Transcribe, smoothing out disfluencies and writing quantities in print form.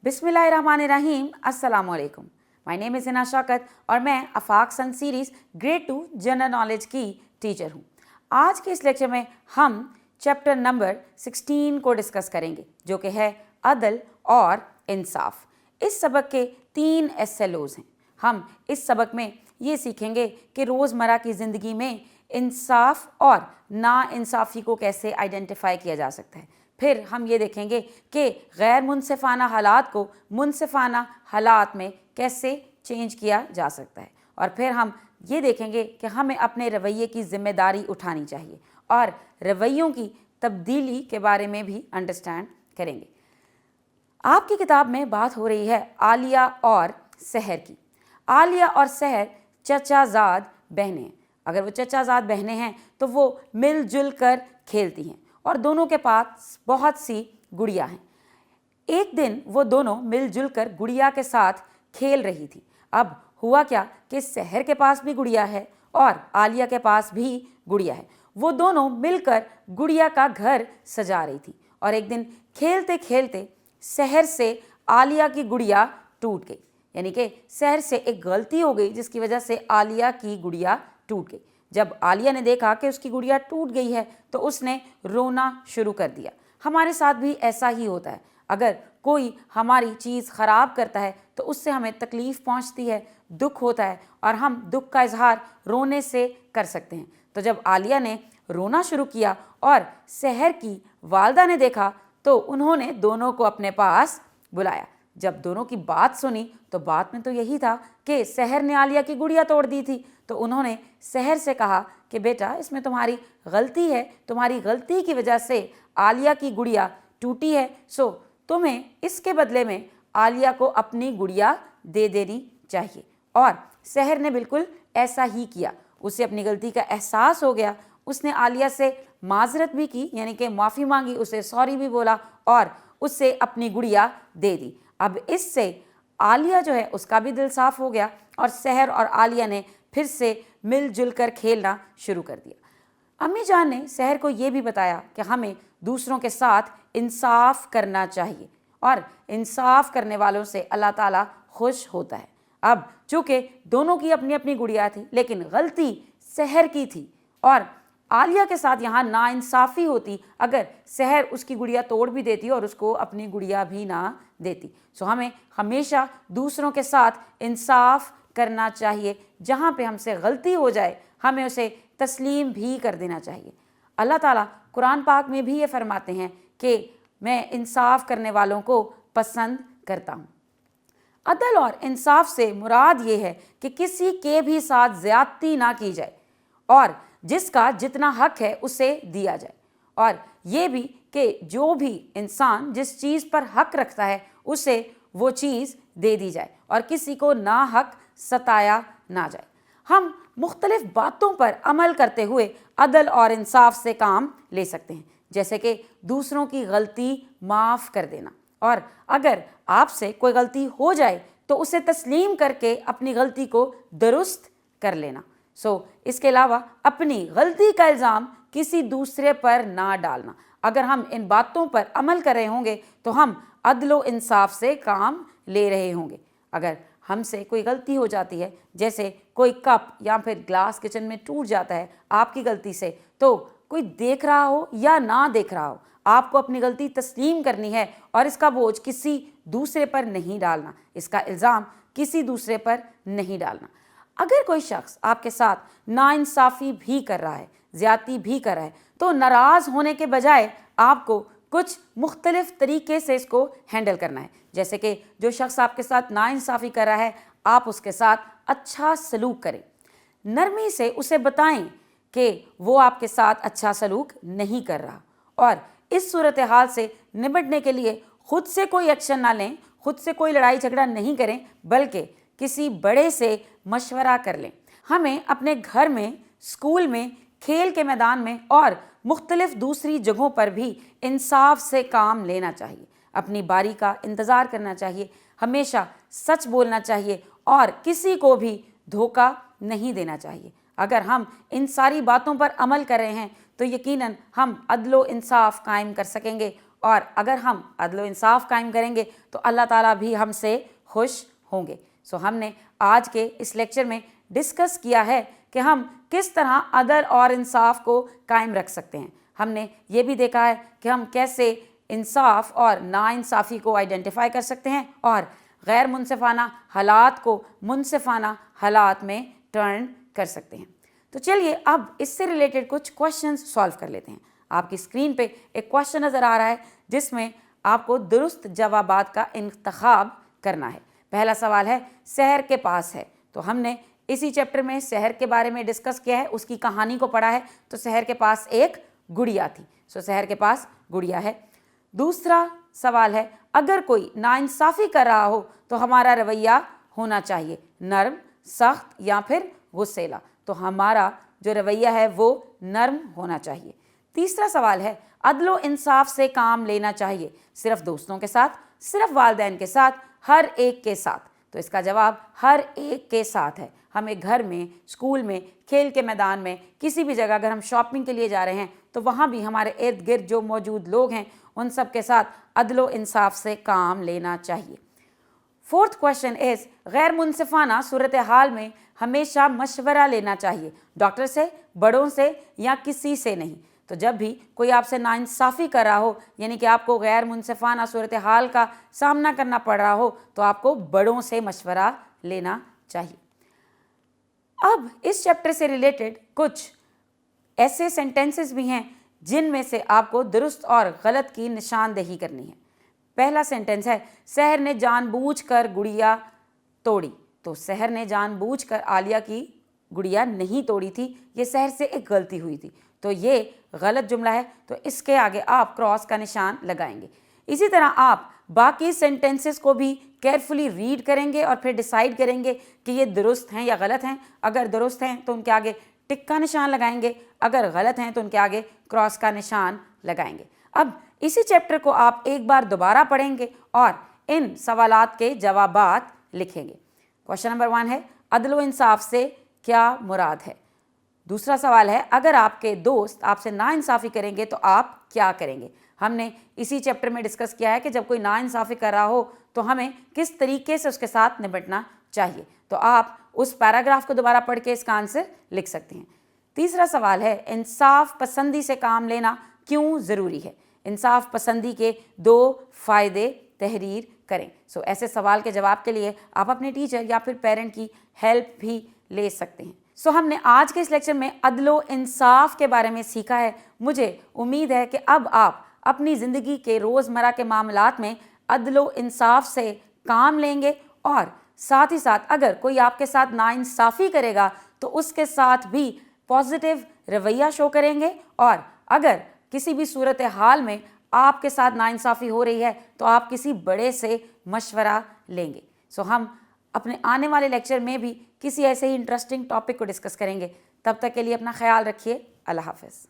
बिस्मिल्लाहिर्रहमानिर्रहीम, अस्सलाम वालेकुम। My name is Hina Shaukat और मैं Afaq sun series grade 2 general knowledge की टीचर हूँ। आज के इस लेक्चर में हम चैप्टर नंबर 16 को डिस्कस करेंगे, जो कि है अदल और इंसाफ। इस सबक के 3 SLOs हैं। हम इस सबक में ये सीखेंगे कि रोज़मर्रा की ज़िंदगी में इंसाफ और नाइंसाफ़ी को कैसे आइडेंटिफाई किया जा सकता है। फिर हम ये देखेंगे कि गैर मुनसिफ़ाना हालात को मुनसिफ़ाना हालात में कैसे चेंज किया जा सकता है। और फिर हम ये देखेंगे कि हमें अपने रवैये की ज़िम्मेदारी उठानी चाहिए और रवैयों की तब्दीली के बारे में भी अंडरस्टैंड करेंगे। आपकी किताब में बात हो रही है आलिया और सहर की। आलिया और सहर चचाजाद बहनें हैं। अगर वो चचाजाद बहनें हैं तो वो मिलजुल कर खेलती हैं और दोनों के पास बहुत सी गुड़िया हैं। एक दिन वो दोनों मिलजुल कर गुड़िया के साथ खेल रही थी। अब हुआ क्या कि सहर के पास भी गुड़िया है और आलिया के पास भी गुड़िया है। वो दोनों मिलकर गुड़िया का घर सजा रही थी और एक दिन खेलते खेलते सहर से आलिया की गुड़िया टूट गई। यानी कि सहर से एक गलती हो गई जिसकी वजह से आलिया की गुड़िया टूट गई। जब आलिया ने देखा कि उसकी गुड़िया टूट गई है तो उसने रोना शुरू कर दिया। हमारे साथ भी ऐसा ही होता है। अगर कोई हमारी चीज़ ख़राब करता है तो उससे हमें तकलीफ़ पहुंचती है, दुख होता है और हम दुख का इजहार रोने से कर सकते हैं। तो जब आलिया ने रोना शुरू किया और सहर की वालदा ने देखा तो उन्होंने दोनों को अपने पास बुलाया। जब दोनों की बात सुनी तो बात में तो यही था कि सहर ने आलिया की गुड़िया तोड़ दी थी। तो उन्होंने सहर से कहा कि बेटा, इसमें तुम्हारी गलती है, तुम्हारी गलती की वजह से आलिया की गुड़िया टूटी है, सो तुम्हें इसके बदले में आलिया को अपनी गुड़िया दे देनी चाहिए। और सहर ने बिल्कुल ऐसा ही किया। उसे अपनी गलती का एहसास हो गया। उसने आलिया से माजरत भी की, यानी कि माफ़ी मांगी, उसे सॉरी भी बोला और उससे अपनी गुड़िया दे दी। अब इससे आलिया जो है उसका भी दिल साफ़ हो गया और सहर और आलिया ने फिर से मिलजुल कर खेलना शुरू कर दिया। अम्मी जान ने सहर को ये भी बताया कि हमें दूसरों के साथ इंसाफ करना चाहिए और इंसाफ करने वालों से अल्लाह ताला खुश होता है। अब चूँकि दोनों की अपनी अपनी गुड़िया थी, लेकिन गलती सहर की थी और आलिया के साथ यहाँ नाइंसाफ़ी होती अगर सहर उसकी गुड़िया तोड़ भी देती और उसको अपनी गुड़िया भी ना देती। सो हमें हमेशा दूसरों के साथ इंसाफ करना चाहिए। जहाँ पे हमसे गलती हो जाए हमें उसे तस्लीम भी कर देना चाहिए। अल्लाह ताला कुरान पाक में भी ये फरमाते हैं कि मैं इंसाफ करने वालों को पसंद करता हूँ। अदल और इंसाफ से मुराद ये है कि किसी के भी साथ ज़्यादती ना की जाए और जिसका जितना हक है उसे दिया जाए, और ये भी कि जो भी इंसान जिस चीज़ पर हक रखता है उसे वो चीज़ दे दी जाए और किसी को ना हक सताया ना जाए। हम मुख्तलिफ बातों पर अमल करते हुए अदल और इंसाफ से काम ले सकते हैं, जैसे कि दूसरों की गलती माफ़ कर देना, और अगर आपसे कोई गलती हो जाए तो उसे तस्लीम करके अपनी गलती को दुरुस्त कर लेना। इसके अलावा अपनी गलती का इल्ज़ाम किसी दूसरे पर ना डालना। अगर हम इन बातों पर अमल कर रहे होंगे तो हम अदल व इंसाफ से काम ले रहे होंगे। अगर हमसे कोई गलती हो जाती है, जैसे कोई कप या फिर ग्लास किचन में टूट जाता है आपकी गलती से, तो कोई देख रहा हो या ना देख रहा हो, आपको अपनी गलती तस्लीम करनी है और इसका बोझ किसी दूसरे पर नहीं डालना, इसका इल्ज़ाम किसी दूसरे पर नहीं डालना। अगर कोई शख्स आपके साथ नाइंसाफ़ी भी कर रहा है, ज़्यादती भी कर रहा है, तो नाराज़ होने के बजाय आपको कुछ मुख्तलिफ़ तरीके से इसको हैंडल करना है। जैसे कि जो शख्स आपके साथ नाइंसाफ़ी कर रहा है, आप उसके साथ अच्छा सलूक करें, नरमी से उसे बताएं कि वो आपके साथ अच्छा सलूक नहीं कर रहा, और इस सूरत हाल से निपटने के लिए खुद से कोई एक्शन ना लें, खुद से कोई लड़ाई झगड़ा नहीं करें, बल्कि किसी बड़े से मशवरा कर लें। हमें अपने घर में, स्कूल में, खेल के मैदान में और मुख्तलिफ दूसरी जगहों पर भी इंसाफ से काम लेना चाहिए। अपनी बारी का इंतज़ार करना चाहिए, हमेशा सच बोलना चाहिए और किसी को भी धोखा नहीं देना चाहिए। अगर हम इन सारी बातों पर अमल कर रहे हैं तो यकीनन हम अदल व इंसाफ कायम कर सकेंगे اور اگر ہم عدل و انصاف قائم کریں گے تو اللہ تعالیٰ بھی ہم سے خوش ہوں گے۔ ہم نے آج کے اس لیکچر میں ڈسکس کیا ہے کہ ہم کس طرح عدل اور انصاف کو قائم رکھ سکتے ہیں۔ ہم نے یہ بھی دیکھا ہے کہ ہم کیسے انصاف اور ناانصافی کو آئیڈینٹیفائی کر سکتے ہیں اور غیر منصفانہ حالات کو منصفانہ حالات میں ٹرن کر سکتے ہیں۔ تو چلیے اب اس سے ریلیٹڈ کچھ کوشچنز سالو کر لیتے ہیں۔ آپ کی اسکرین پہ ایک کوشچن نظر آ رہا ہے جس میں آپ کو درست جوابات کا انتخاب کرنا ہے۔ پہلا سوال ہے سحر کے پاس ہے، تو ہم نے اسی چیپٹر میں سحر کے بارے میں ڈسکس کیا ہے، اس کی کہانی کو پڑھا ہے۔ تو سحر کے پاس ایک گڑیا تھی، سحر کے پاس گڑیا ہے۔ دوسرا سوال ہے اگر کوئی ناانصافی کر رہا ہو تو ہمارا رویہ ہونا چاہیے نرم، سخت یا پھر غصیلا، تو ہمارا جو رویہ ہے وہ نرم ہونا چاہیے۔ تیسرا سوال ہے عدل و انصاف سے کام لینا چاہیے صرف دوستوں کے ساتھ، صرف والدین کے ساتھ، ہر ایک کے ساتھ؟ تو اس کا جواب ہر ایک کے ساتھ ہے۔ ہمیں گھر میں، اسکول میں، کھیل کے میدان میں، کسی بھی جگہ اگر ہم شاپنگ کے لیے جا رہے ہیں تو وہاں بھی ہمارے ارد گرد جو موجود لوگ ہیں ان سب کے ساتھ عدل و انصاف سے کام لینا چاہیے۔ فورتھ کوشچن از غیر منصفانہ صورتحال میں ہمیشہ مشورہ لینا چاہیے، ڈاکٹر سے، بڑوں سے یا کسی سے نہیں۔ تو جب بھی کوئی آپ سے ناانصافی کر رہا ہو، یعنی کہ آپ کو غیر منصفانہ صورتحال کا سامنا کرنا پڑ رہا ہو، تو آپ کو بڑوں سے مشورہ لینا چاہیے۔ اب اس چیپٹر سے ریلیٹڈ کچھ ایسے سینٹینسز بھی ہیں جن میں سے آپ کو درست اور غلط کی نشاندہی کرنی ہے۔ پہلا سینٹینس ہے سحر نے جان بوجھ کر گڑیا توڑی۔ تو سحر نے جان بوجھ کر عالیہ کی گڑیا نہیں توڑی تھی، یہ سحر سے ایک غلطی ہوئی تھی، تو یہ غلط جملہ ہے، تو اس کے آگے آپ کراس کا نشان لگائیں گے۔ اسی طرح آپ باقی سینٹینسز کو بھی کیئرفلی ریڈ کریں گے اور پھر ڈیسائیڈ کریں گے کہ یہ درست ہیں یا غلط ہیں۔ اگر درست ہیں تو ان کے آگے ٹک کا نشان لگائیں گے، اگر غلط ہیں تو ان کے آگے کراس کا نشان لگائیں گے۔ اب اسی چیپٹر کو آپ ایک بار دوبارہ پڑھیں گے اور ان سوالات کے جوابات لکھیں گے۔ کوشچن نمبر 1 ہے عدل و انصاف سے کیا مراد ہے؟ دوسرا سوال ہے اگر آپ کے دوست آپ سے ناانصافی کریں گے تو آپ کیا کریں گے؟ ہم نے اسی چیپٹر میں ڈسکس کیا ہے کہ جب کوئی ناانصافی کر رہا ہو تو ہمیں کس طریقے سے اس کے ساتھ نمٹنا چاہیے، تو آپ اس پیراگراف کو دوبارہ پڑھ کے اس کا آنسر لکھ سکتے ہیں۔ تیسرا سوال ہے انصاف پسندی سے کام لینا کیوں ضروری ہے؟ انصاف پسندی کے 2 فائدے تحریر کریں۔ ایسے سوال کے جواب کے لیے آپ اپنے ٹیچر یا پھر پیرنٹ کی ہیلپ بھی لے سکتے ہیں۔ ہم نے آج کے اس لیکچر میں عدل و انصاف کے بارے میں سیکھا ہے۔ مجھے امید ہے کہ اب آپ اپنی زندگی کے روزمرہ کے معاملات میں عدل و انصاف سے کام لیں گے اور ساتھ ہی ساتھ اگر کوئی آپ کے ساتھ ناانصافی کرے گا تو اس کے ساتھ بھی پازیٹیو رویہ شو کریں گے، اور اگر کسی بھی صورتحال میں آپ کے ساتھ ناانصافی ہو رہی ہے تو آپ کسی بڑے سے مشورہ لیں گے۔ ہم اپنے آنے والے لیکچر میں بھی کسی ایسے ہی انٹرسٹنگ ٹاپک کو ڈسکس کریں گے۔ تب تک کے لیے اپنا خیال رکھیے۔ اللہ حافظ۔